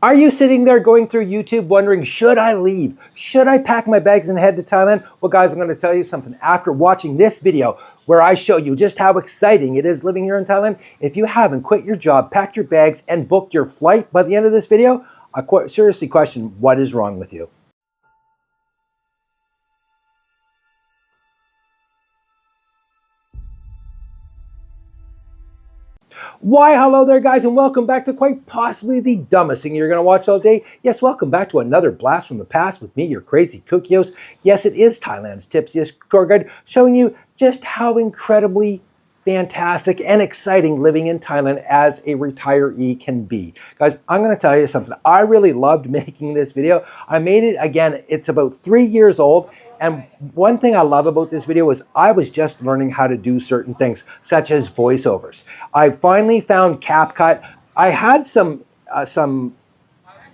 Are you sitting there going through YouTube wondering, should I leave? Should I pack my bags and head to Thailand? Well, guys, I'm going to tell you something. After watching this video where I show you just how exciting it is living here in Thailand, if you haven't quit your job, packed your bags, and booked your flight by the end of this video, I seriously question what is wrong with you. Why, hello there, guys, and welcome back to quite possibly the dumbest thing you're going to watch all day. Yes, welcome back to another blast from the past with me, your crazy Kukios. Yes, it is Thailand's tipsiest tour guide, showing you just how incredibly fantastic and exciting living in Thailand as a retiree can be. Guys, I'm going to tell you something. I really loved making this video. I made it, again, it's about 3 years old. And one thing I love about this video is I was just learning how to do certain things, such as voiceovers. I finally found CapCut. I had some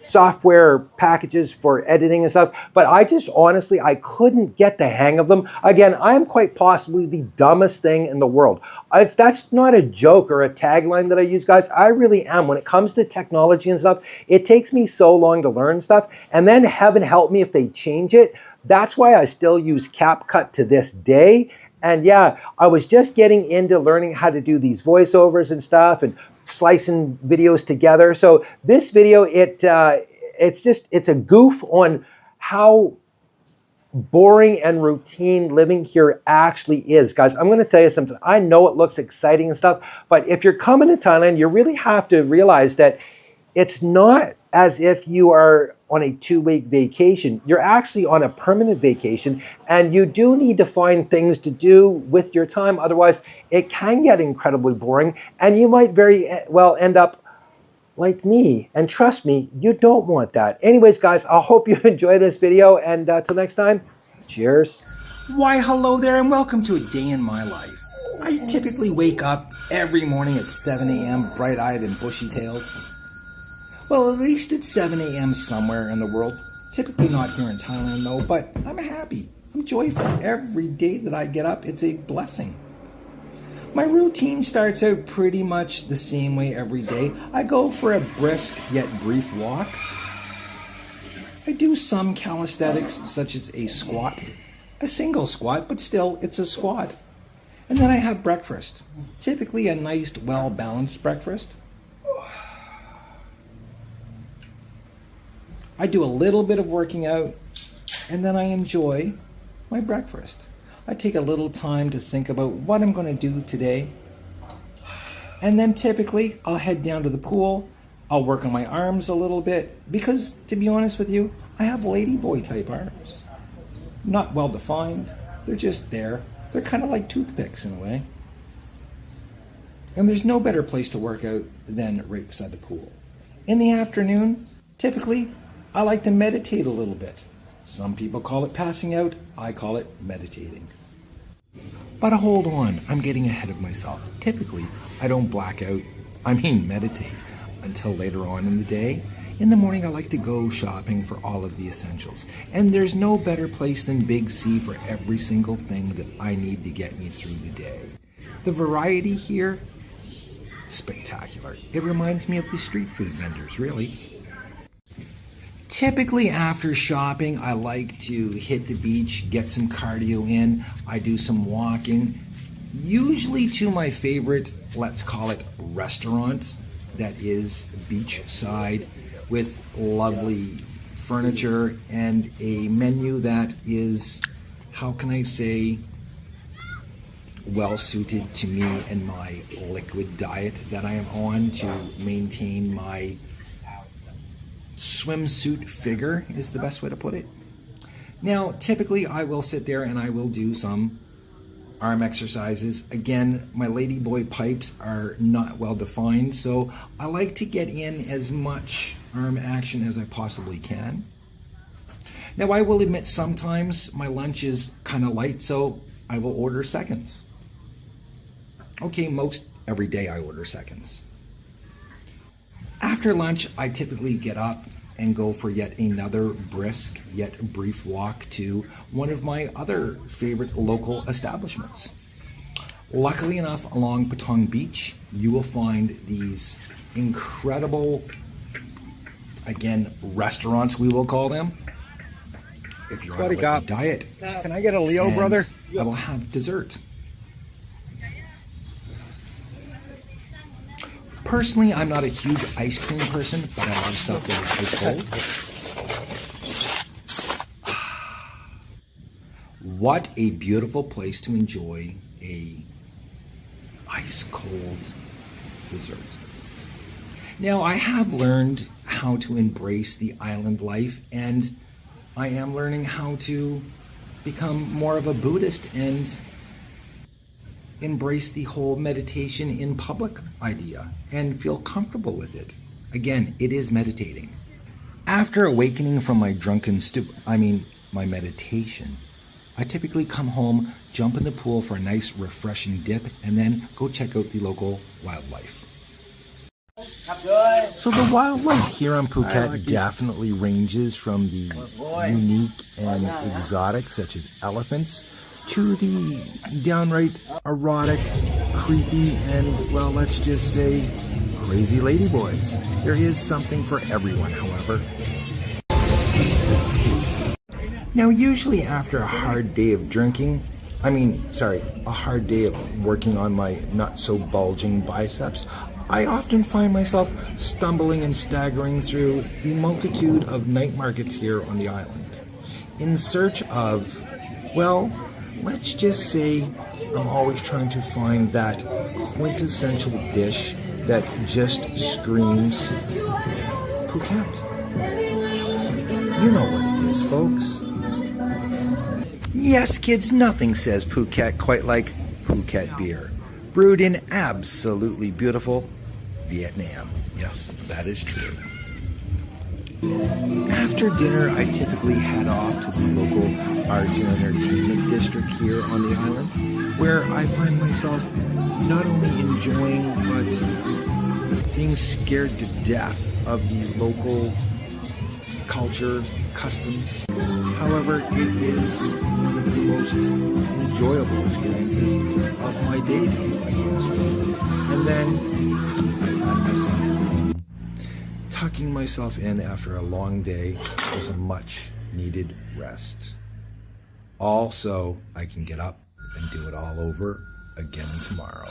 software packages for editing and stuff, but I just honestly, I couldn't get the hang of them. Again, I'm quite possibly the dumbest thing in the world. That's not a joke or a tagline that I use, guys. I really am. When it comes to technology and stuff, it takes me so long to learn stuff, and then heaven help me if they change it. That's why I still use CapCut to this day. And yeah, I was just getting into learning how to do these voiceovers and stuff and slicing videos together. So this video, it's a goof on how boring and routine living here actually is. Guys, I'm going to tell you something. I know it looks exciting and stuff, but if you're coming to Thailand, you really have to realize that it's not as if you are on a 2-week vacation. You're actually on a permanent vacation, and you do need to find things to do with your time. Otherwise, it can get incredibly boring, and you might very well end up like me. And trust me, you don't want that. Anyways, guys, I hope you enjoy this video, and till next time, cheers. Why, hello there, and welcome to a day in my life. I typically wake up every morning at 7 a.m. bright-eyed and bushy-tailed. Well, at least it's 7 a.m. somewhere in the world. Typically not here in Thailand, though, but I'm happy. I'm joyful. Every day that I get up, it's a blessing. My routine starts out pretty much the same way every day. I go for a brisk yet brief walk. I do some calisthenics, such as a squat. A single squat, but still, it's a squat. And then I have breakfast. Typically a nice, well-balanced breakfast. I do a little bit of working out, and then I enjoy my breakfast. I take a little time to think about what I'm going to do today. And then typically, I'll head down to the pool. I'll work on my arms a little bit, because to be honest with you, I have ladyboy type arms. Not well defined, they're just there. They're kind of like toothpicks in a way. And there's no better place to work out than right beside the pool. In the afternoon, typically, I like to meditate a little bit. Some people call it passing out. I call it meditating. But hold on, I'm getting ahead of myself. Typically, I don't black out, meditate, until later on in the day. In the morning, I like to go shopping for all of the essentials. And there's no better place than Big C for every single thing that I need to get me through the day. The variety here, spectacular. It reminds me of the street food vendors, really. Typically after shopping, I like to hit the beach, get some cardio in. I do some walking, usually to my favorite, let's call it restaurant, that is beachside, with lovely furniture and a menu that is, how can I say, well suited to me and my liquid diet that I am on to maintain my swimsuit figure is the best way to put it. Now, typically I will sit there and I will do some arm exercises. Again, my ladyboy pipes are not well defined, so I like to get in as much arm action as I possibly can. Now, I will admit sometimes my lunch is kind of light, so I will order seconds. Okay, most every day I order seconds. After lunch, I typically get up and go for yet another brisk yet brief walk to one of my other favorite local establishments. Luckily enough, along Patong Beach, you will find these incredible again, restaurants, we will call them. If you're on a liquid diet, Can I get a Leo, brother? I will have dessert. Personally, I'm not a huge ice cream person, but I love stuff that is ice cold. What a beautiful place to enjoy a ice cold dessert. Now, I have learned how to embrace the island life, and I am learning how to become more of a Buddhist and embrace the whole meditation in public idea and feel comfortable with it. Again, it is meditating. After awakening from my my meditation, I typically come home, jump in the pool for a nice refreshing dip, and then go check out the local wildlife. So the wildlife here on Phuket definitely ranges from the unique and exotic, such as elephants, to the downright erotic, creepy, and, well, let's just say, crazy ladyboys. There is something for everyone, however. Now, usually after a hard day of drinking, a hard day of working on my not-so-bulging biceps, I often find myself stumbling and staggering through the multitude of night markets here on the island, in search of, well, let's just say I'm always trying to find that quintessential dish that just screams Phuket. You know what it is, folks. Yes, kids, nothing says Phuket quite like Phuket beer, brewed in absolutely beautiful Vietnam. Yes, that is true. After dinner, I typically head off to the local arts and entertainment district here on the island, where I find myself not only enjoying, but being scared to death of the local culture, customs. However, it is one of the most enjoyable experiences of my day. And then I find myself tucking myself in after a long day with a much needed rest. Also, I can get up and do it all over again tomorrow.